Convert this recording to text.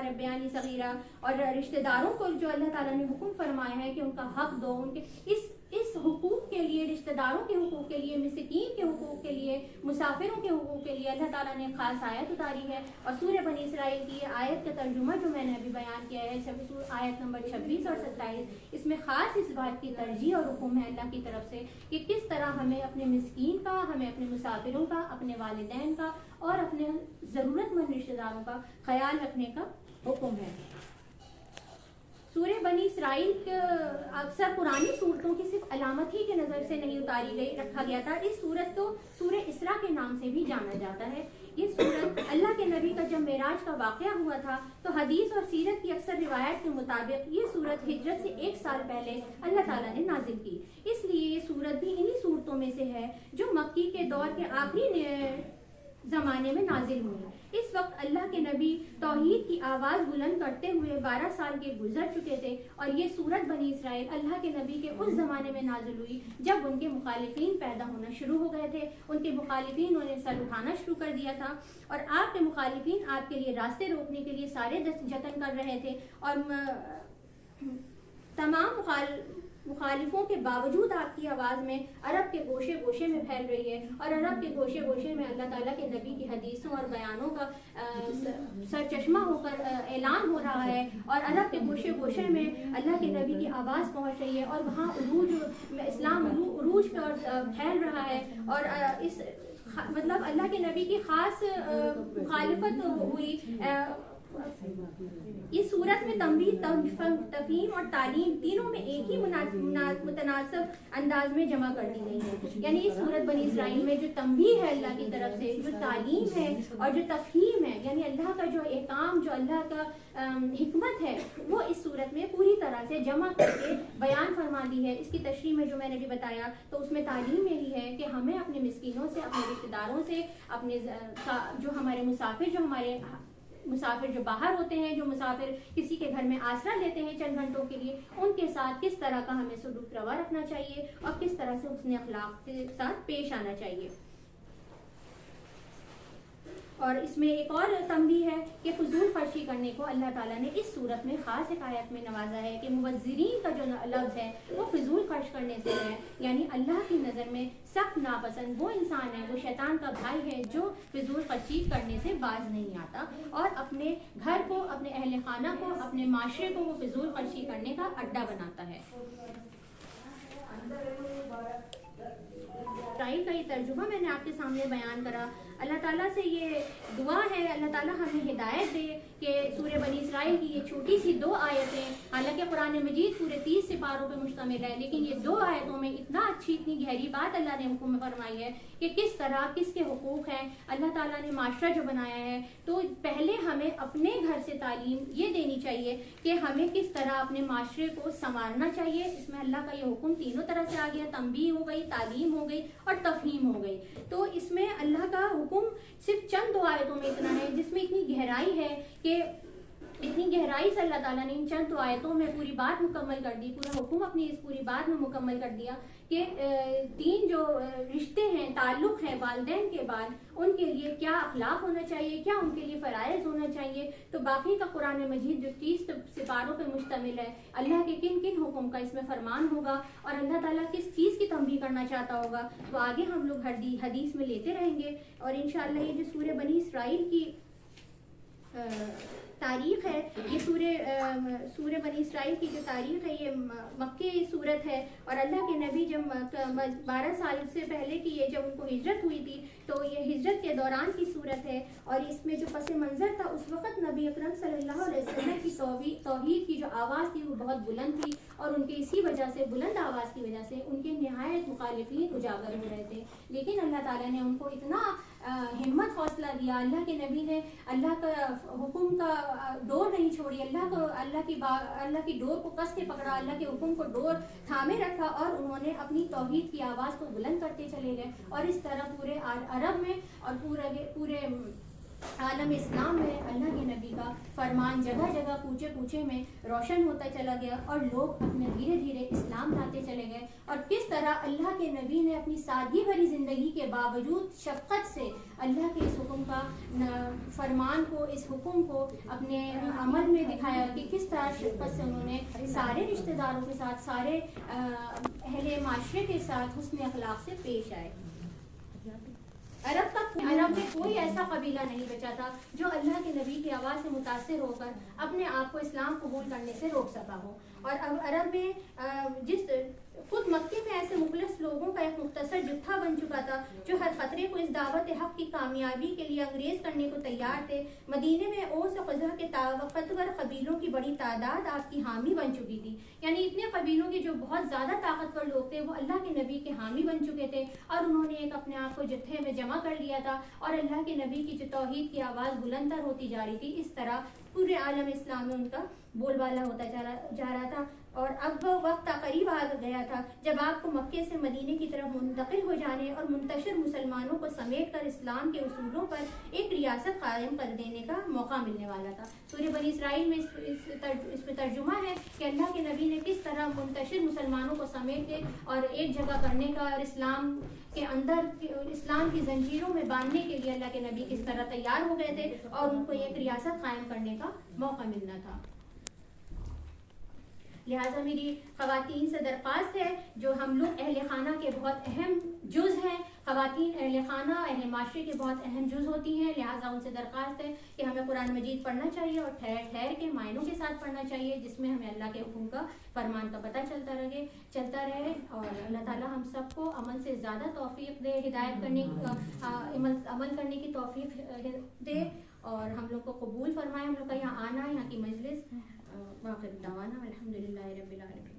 रब्यानी सगीरा, और रिश्ते दारों को जो अल्लाह ताला ने हुक्म फरमाया है कि उनका हक दो, उनके इस हुकूक के लिए, रिश्तेदारों के हुकूक के लिए, मिस्कीन के हुकूक के लिए, मुसाफिरों के हुकूक के लिए अल्लाह ताला ने खास आयत उतारी है। और सूरह बनी इसराइल की आयत का तर्जुमा जो मैंने अभी बयान किया है, आयत नंबर 26 और 27, इसमें ख़ास इस बात की तरजीह और हुक्म है अल्लाह की तरफ से कि किस तरह हमें अपने मिस्कीन का, हमें अपने मुसाफिरों का, अपने वालिदैन का और अपने ज़रूरतमंद रिश्तेदारों का ख्याल रखने का हुक्म है। सूरह बनी इसराइल अक्सर पुरानी सूरतों की सिर्फ अलामत ही के नज़र से नहीं रखा गया था। इस सूरत को सूरह इसरा के नाम से भी जाना जाता है। ये सूरत अल्लाह के नबी का जब मेराज का वाक़या हुआ था तो हदीस और सीरत की अक्सर रिवायत के मुताबिक ये सूरत हिजरत से 1 साल पहले अल्लाह ताला ने नाजिल की। इसलिए ये सूरत भी इन्हीं सूरतों में से है जो मक्की के दौर के आखिरी ज़माने में नाजिल हुई। इस वक्त अल्लाह के नबी तौहीद की आवाज़ बुलंद करते हुए 12 साल के गुजर चुके थे और ये सूरत बनी इसराइल अल्लाह के नबी के उस ज़माने में नाजिल हुई जब उनके मुखालिफिन पैदा होना शुरू हो गए थे। उनके मुखालिफिन उन्हें सर उठाना शुरू कर दिया था और आपके मुखालिफिन आपके लिए रास्ते रोकने के लिए सारे जतन कर रहे थे और तमाम मुखालिफों के बावजूद आपकी आवाज़ में अरब के गोशे गोशे में फैल रही है और अरब के गोशे गोशे में अल्लाह ताला के नबी की हदीसों और बयानों का सरचश्मा होकर ऐलान हो रहा है और अरब के गोशे गोशे में अल्लाह के नबी की आवाज़ पहुंच रही है और वहाँ इस्लाम उरूज पर फैल रहा है और इस मतलब अल्लाह के नबी की ख़ास मुखालिफत हुई। इस सूरत में तंबीह, तफहीम और तालीम तीनों में एक ही मुतनासिब अंदाज में जमा कर दी गई है। यानी इस सूरत बनी इसराइल में जो तंबीह है अल्लाह की तरफ से, जो तालीम है और जो तफहीम है, यानी अल्लाह का जो एहकाम, जो अल्लाह का हिकमत है, वो इस सूरत में पूरी तरह से जमा करके बयान फरमा दी है। इसकी तशरीह में जो मैंने भी बताया तो उसमें तालीम यही है कि हमें अपने मिस्कीनों से, अपने रिश्तेदारों से, अपने जो हमारे मुसाफिर जो बाहर होते हैं, जो मुसाफिर किसी के घर में आसरा लेते हैं चंद घंटों के लिए, उनके साथ किस तरह का हमें सलूक रवा रखना चाहिए और किस तरह से उसने अखलाक के साथ पेश आना चाहिए। और इसमें एक और तंबीह है कि फजूल खर्ची करने को अल्लाह ताला ने इस सूरत में ख़ास एक आयत में नवाजा है कि मुबज़्ज़िरीन का जो लफ्ज़ है वो फजूल खर्च करने से है। यानी अल्लाह की नज़र में सख्त नापसंद वो इंसान है, वो शैतान का भाई है जो फजूल खर्ची करने से बाज नहीं आता और अपने घर को, अपने अहल खाना को, अपने माशरे को वो फजूल खर्ची करने का अड्डा बनाता है। इसराइल का ये तर्जुमा मैंने आपके सामने बयान करा। अल्लाह ताला से ये दुआ है, अल्लाह ताला हमें हिदायत दे कि सूरह बनी इसराइल की ये छोटी सी 2 आयतें, हालांकि कुरान मजीद पूरे 30 सिपारों पे मुश्तमिल है, लेकिन ये 2 आयतों में इतना अच्छी, इतनी गहरी बात अल्लाह ने हुक्म फरमाई है कि किस तरह किसके हुकूक हैं। अल्लाह ताला ने माशरा जो बनाया है तो पहले हमें अपने घर से तालीम ये देनी चाहिए कि हमें किस तरह अपने माशरे को संवारना चाहिए। इसमें अल्लाह का ये हुक्म तीनों तरह से आ गया, तंबीह हो गई, तालीम हो गई और तफहीम हो गई। तो इसमें अल्लाह का हुक्म सिर्फ चंद 2 आयतों में इतना है जिसमें इतनी गहराई है कि इतनी गहराई से अल्लाह ताला ने इन चंद 2 आयतों में पूरी बात मुकम्मल कर दी, पूरा हुक्म अपनी इस पूरी बात में मुकम्मल कर दिया कि 3 जो रिश्ते हैं, ताल्लुक़ हैं वालिदैन के बाद, उनके लिए क्या अखलाक होना चाहिए, क्या उनके लिए फ़राइज़ होना चाहिए। तो बाकी का कुरान मजीद जो 30 सिपारों पर मुश्तमिल है, अल्लाह के किन किन हुक्म का इसमें फरमान होगा और अल्लाह ताला किस चीज़ की तंबीह करना चाहता होगा, तो आगे हम लोग हदीस में लेते रहेंगे। और इंशाअल्लाह ये जो सूरह बनी इसराइल की तारीख़ है, ये सूरह बनी इसराइल की जो तारीख़ है ये मक्के सूरत है और अल्लाह के नबी जब 12 साल से पहले की ये जब उनको हिजरत हुई थी तो ये हिजरत के दौरान की सूरत है। और इसमें जो पस मंज़र था उस वक़्त नबी अकरम सल्लल्लाहु अलैहि वसल्लम की तौहीद की जो आवाज़ थी वो बहुत बुलंद थी और उनके इसी वजह से, बुलंद आवाज़ की वजह से उनके निहायत मुखालिफीन उजागर हो रहे थे। लेकिन अल्लाह ताला ने उनको इतना हिम्मत हौसला दिया, अल्लाह के नबी ने अल्लाह का हुक्म का डोर नहीं छोड़ी, अल्लाह की डोर को कस के पकड़ा, अल्लाह के हुक्म को डोर थामे रखा और उन्होंने अपनी तौहीद की आवाज़ को बुलंद करते चले गए। और इस तरह पूरे अरब में और पूरे عالم اسلام میں اللہ کے نبی کا فرمان جگہ جگہ کوچے کوچے میں روشن ہوتا چلا گیا اور لوگ اپنے دھیرے دھیرے اسلام لاتے چلے گئے، اور کس طرح اللہ کے نبی نے اپنی سادگی بھری زندگی کے باوجود شفقت سے اللہ کے اس حکم کا فرمان کو، اس حکم کو اپنے عمل میں دکھایا کہ کس طرح شفقت سے انہوں نے سارے رشتہ داروں کے ساتھ، سارے اہل معاشرے کے ساتھ حسن اخلاق سے پیش آئے۔ عرب میں کوئی ایسا قبیلہ نہیں بچا تھا جو اللہ کے نبی کی آواز سے متاثر ہو کر اپنے آپ کو اسلام قبول کرنے سے روک سکا ہو۔ اور اب عرب میں خود مکے میں ایسے مخلص لوگوں کا ایک مختصر جتھا بن چکا تھا جو ہر خطرے کو اس دعوت حق کی کامیابی کے لیے انگریز کرنے کو تیار تھے۔ مدینے میں اوس و خزرج کے طاقتور قبیلوں کی بڑی تعداد آپ کی حامی بن چکی تھی، یعنی اتنے قبیلوں کے جو بہت زیادہ طاقتور لوگ تھے وہ اللہ کے نبی کے حامی بن چکے تھے، اور انہوں نے ایک اپنے آپ کو جتھے میں جمع کر لیا تھا، اور اللہ کے نبی کی جو توحید کی آواز بلند تر ہوتی جا رہی تھی، اس طرح پورے عالم اسلام میں ان کا بول بالا ہوتا جا رہا تھا۔ اور اب وہ وقت قریب آ گیا تھا جب آپ کو مکے سے مدینے کی طرف منتقل ہو جانے اور منتشر مسلمانوں کو سمیٹ کر اسلام کے اصولوں پر ایک ریاست قائم کر دینے کا موقع ملنے والا تھا۔ سورہ بنی اسرائیل میں اس میں ترجمہ ہے کہ اللہ کے نبی نے کس طرح منتشر مسلمانوں کو سمیٹ کے اور ایک جگہ کرنے کا، اور اسلام کے اندر اسلام کی زنجیروں میں باندھنے کے لیے اللہ کے نبی کس طرح تیار ہو گئے تھے اور ان کو ایک ریاست قائم کرنے کا موقع ملنا تھا۔ لہٰذا میری خواتین سے درخواست ہے، جو ہم لوگ اہل خانہ کے بہت اہم جز ہیں، خواتین اہل خانہ اہل معاشرے کے بہت اہم جز ہوتی ہیں، لہٰذا ان سے درخواست ہے کہ ہمیں قرآن مجید پڑھنا چاہیے اور ٹھہر ٹھہر کے معنوں کے ساتھ پڑھنا چاہیے، جس میں ہمیں اللہ کے حکم کا، فرمان کا پتہ چلتا رہے، اور اللہ تعالیٰ ہم سب کو عمل سے زیادہ توفیق دے، ہدایت کرنے عمل کرنے کی توفیق دے، اور ہم لوگ کو قبول فرمائے ہم لوگ کا یہاں آنا، یہاں کی مجلس۔ واخر دعوانا الحمدللہ رب العالمین۔